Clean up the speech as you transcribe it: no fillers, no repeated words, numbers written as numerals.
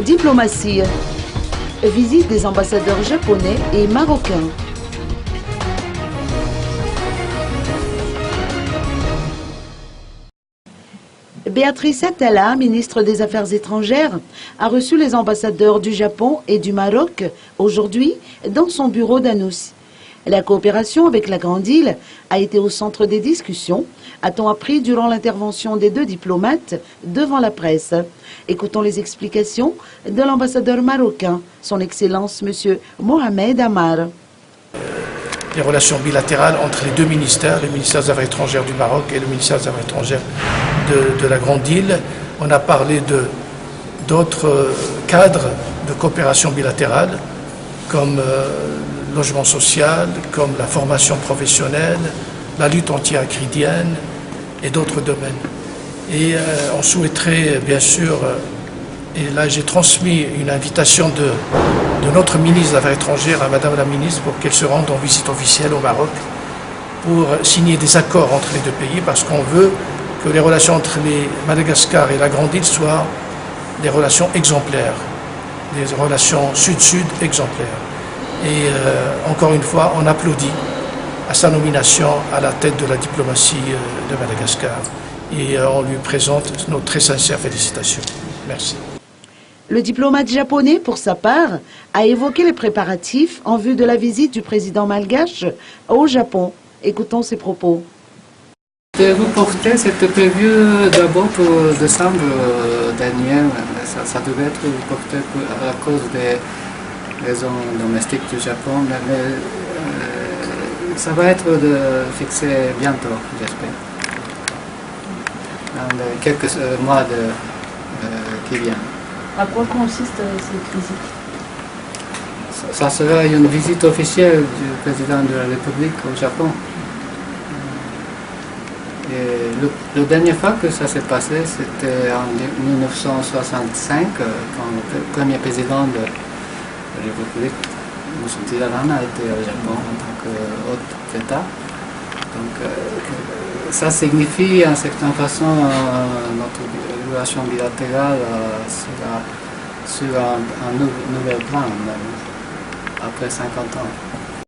Diplomatie. Visite des ambassadeurs japonais et marocains. Béatrice Attala, ministre des Affaires étrangères, a reçu les ambassadeurs du Japon et du Maroc aujourd'hui dans son bureau d'Annecy. La coopération avec la Grande Île a été au centre des discussions, a-t-on appris durant l'intervention des deux diplomates devant la presse. Écoutons les explications de l'ambassadeur marocain, son Excellence M. Mohamed Amar. Les relations bilatérales entre les deux ministères, le ministère des Affaires étrangères du Maroc et le ministère des Affaires étrangères de la Grande Île. On a parlé d'autres cadres de coopération bilatérale, comme le logement social, comme la formation professionnelle, la lutte anti-acridienne et d'autres domaines. Et on souhaiterait bien sûr, et là j'ai transmis une invitation de notre ministre des Affaires étrangères à Madame la ministre pour qu'elle se rende en visite officielle au Maroc pour signer des accords entre les deux pays, parce qu'on veut que les relations entre Madagascar et la Grande Île soient des relations exemplaires, des relations sud-sud exemplaires. Et encore une fois, on applaudit à sa nomination à la tête de la diplomatie de Madagascar et on lui présente nos très sincères félicitations. Merci. Le diplomate japonais, pour sa part, a évoqué les préparatifs en vue de la visite du président malgache au Japon. Écoutons ses propos. Le reporter, c'était prévu d'abord pour décembre dernier. Ça devait être reporté à cause des raisons domestiques du Japon, mais ça va être fixé bientôt, j'espère. Dans les quelques mois qui viennent. À quoi consiste cette visite? Ça sera une visite officielle du président de la République au Japon. Et la dernière fois que ça s'est passé, c'était en 1965, quand le premier président de la République, M. Tirana, a été au Japon en tant qu'hôte d'État. Donc, ça signifie en certaine façon notre relation bilatérale sur un nouvel plan, même, après 50 ans.